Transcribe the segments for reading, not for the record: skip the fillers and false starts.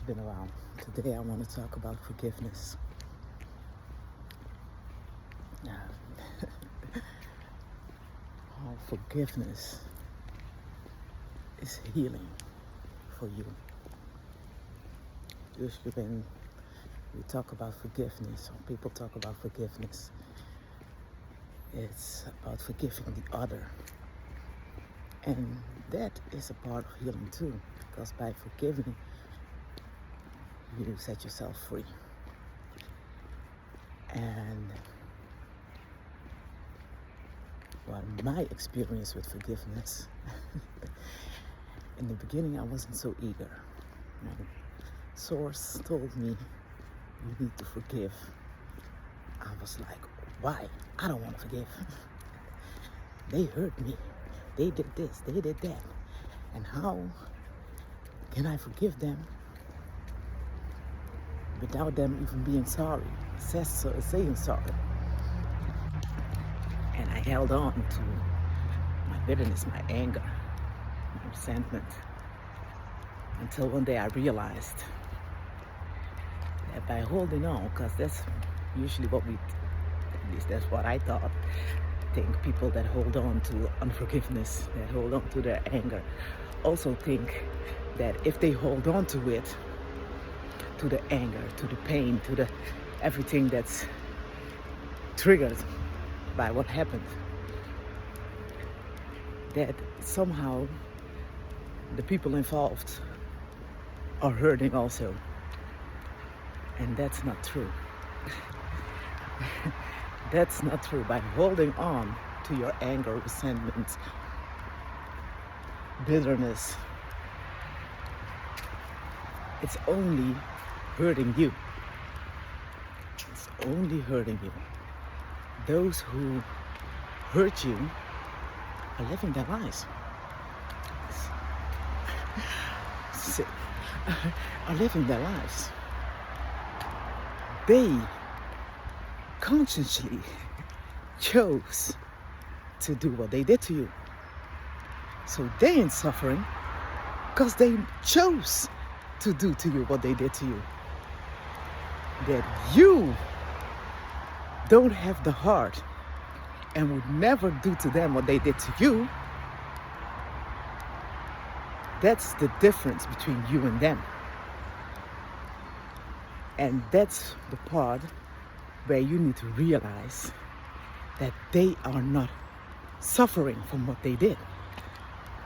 been around. Today I want to talk about forgiveness. Uh, how forgiveness is healing for you. Usually when we talk about forgiveness, or people talk about forgiveness, it's about forgiving the other. And that is a part of healing too, because by forgiving, you set yourself free. And well, my experience with forgiveness, in the beginning I wasn't so eager. My source told me, you need to forgive. I was like, why? I don't want to forgive. They hurt me. They did this, they did that. And how can I forgive them without them even being sorry, saying sorry? And I held on to my bitterness, my anger, my resentment, until one day I realized that by holding on, because that's usually what at least that's what I thought, think people that hold on to unforgiveness, that hold on to their anger, also think that if they hold on to it, to the anger, to the pain, to the everything that's triggered by what happened, that somehow the people involved are hurting also. And that's not true. That's not true. By holding on to your anger, resentment, bitterness, it's only hurting you. It's only hurting you. Those who hurt you are living their lives. Are living their lives. They consciously chose to do what they did to you. So they ain't suffering because they chose to do to you what they did to you. That you don't have the heart and would never do to them what they did to you. That's the difference between you and them. And that's the part where you need to realize that they are not suffering from what they did.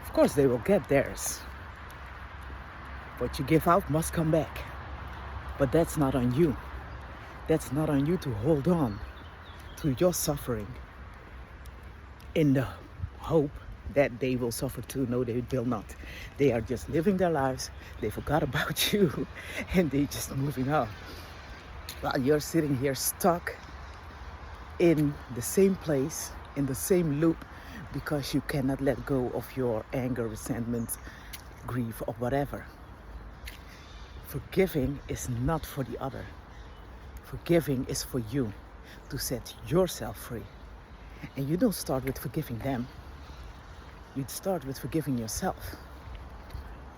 Of course, they will get theirs. What you give out must come back. But that's not on you. That's not on you to hold on to your suffering in the hope that they will suffer too. No, they will not. They are just living their lives. They forgot about you and they just moving on. While you're sitting here stuck in the same place, in the same loop, because you cannot let go of your anger, resentment, grief, or whatever. Forgiving is not for the other. Forgiving is for you to set yourself free. And you don't start with forgiving them. You'd start with forgiving yourself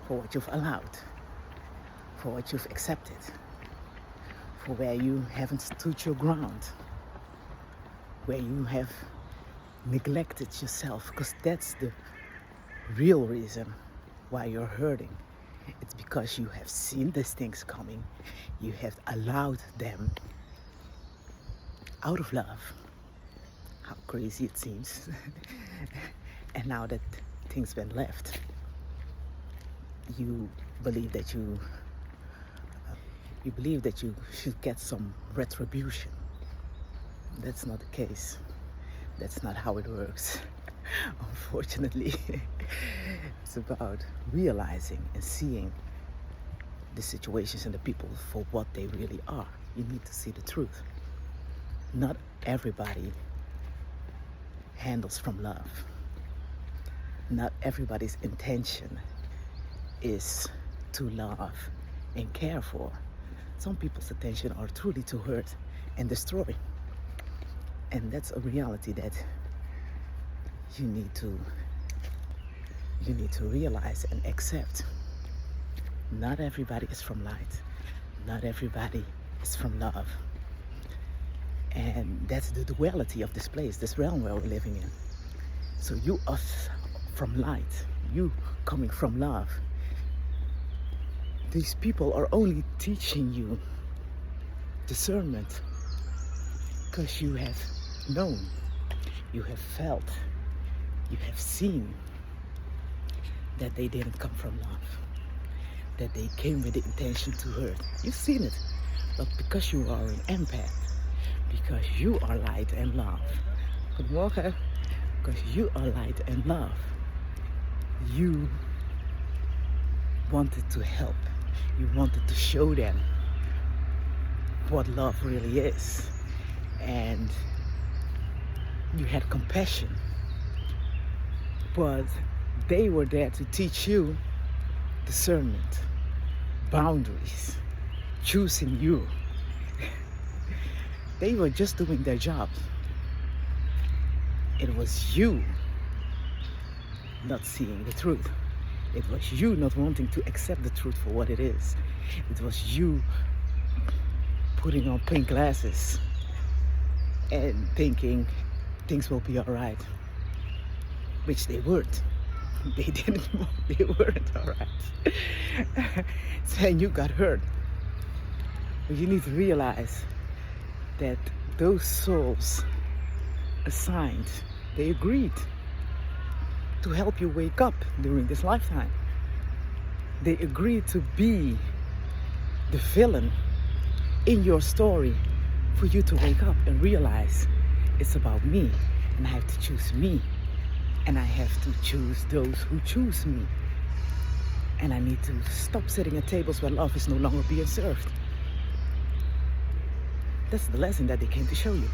for what you've allowed, for what you've accepted, for where you haven't stood your ground, where you have neglected yourself, because that's the real reason why you're hurting. It's because you have seen these things coming. You have allowed them out of love. How crazy it seems. And now that things been left, you believe that you should get some retribution. That's not the case. That's not how it works. Unfortunately, it's about realizing and seeing the situations and the people for what they really are. You need to see the truth. Not everybody handles from love. Not everybody's intention is to love and care for. Some people's intention are truly to hurt and destroy. And that's a reality that you need to realize and accept. Not everybody is from light. Not everybody is from love. And that's the duality of this place, this realm where we're living in. So you are from light, you coming from love. These people are only teaching you discernment because you have known, you have felt, you have seen that they didn't come from love, that they came with the intention to hurt. You've seen it, but because you are an empath, because you are light and love, good morning, because you are light and love, you wanted to help, you wanted to show them what love really is, and you had compassion, but they were there to teach you discernment, boundaries, choosing you. They were just doing their job. It was you not seeing the truth. It was you not wanting to accept the truth for what it is. It was you putting on pink glasses and thinking things will be all right, which they weren't. They weren't all right. Saying you got hurt. But you need to realize that those souls assigned, they agreed to help you wake up during this lifetime. They agreed to be the villain in your story for you to wake up and realize it's about me, and I have to choose me, and I have to choose those who choose me, and I need to stop sitting at tables where love is no longer being served. That's the lesson that they came to show you.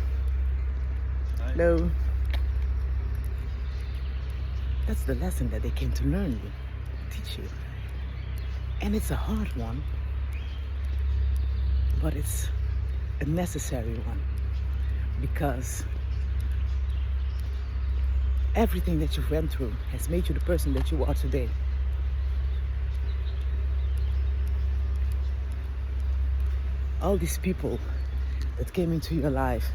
Hello. That's the lesson that they came to learn you, teach you. And it's a hard one, but it's a necessary one, because everything that you've went through has made you the person that you are today. All these people that came into your life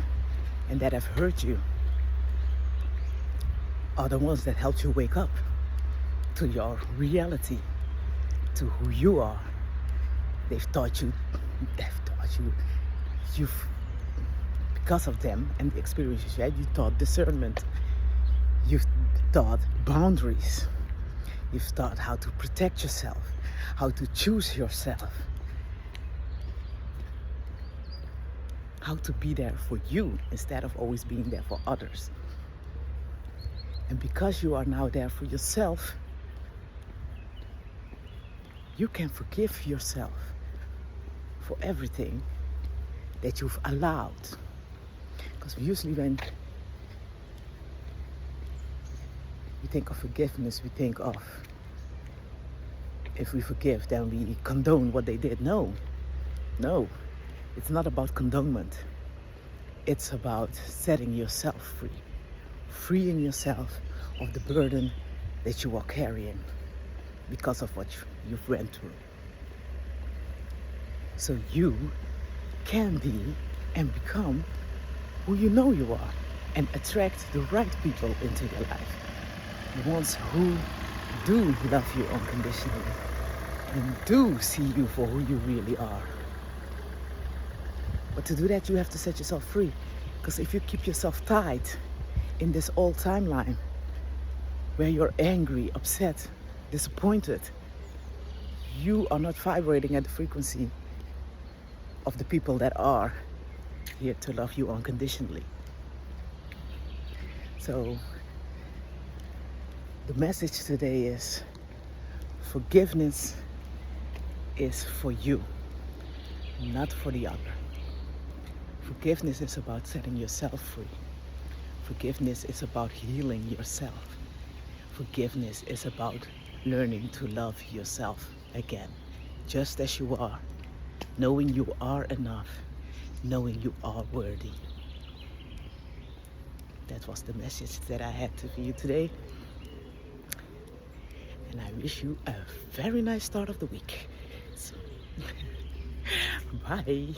and that have hurt you are the ones that helped you wake up to your reality, to who you are. They've taught you, because of them and the experiences you had, you taught discernment, you've taught boundaries, you've taught how to protect yourself, how to choose yourself, how to be there for you instead of always being there for others. And because you are now there for yourself, you can forgive yourself for everything that you've allowed. Because usually when we think of forgiveness, we think of, if we forgive, then we condone what they did. No, it's not about condonement. It's about setting yourself free, freeing yourself of the burden that you are carrying because of what you've went through. So you can be and become who you know you are, and attract the right people into your life. The ones who do love you unconditionally and do see you for who you really are. But to do that, you have to set yourself free. Because if you keep yourself tied in this old timeline where you're angry, upset, disappointed, you are not vibrating at the frequency of the people that are here to love you unconditionally. So the message today is forgiveness is for you, not for the other. Forgiveness is about setting yourself free. Forgiveness is about healing yourself. Forgiveness is about learning to love yourself again, just as you are, knowing you are enough, knowing you are worthy. That was the message that I had for you today. And I wish you a very nice start of the week. Bye.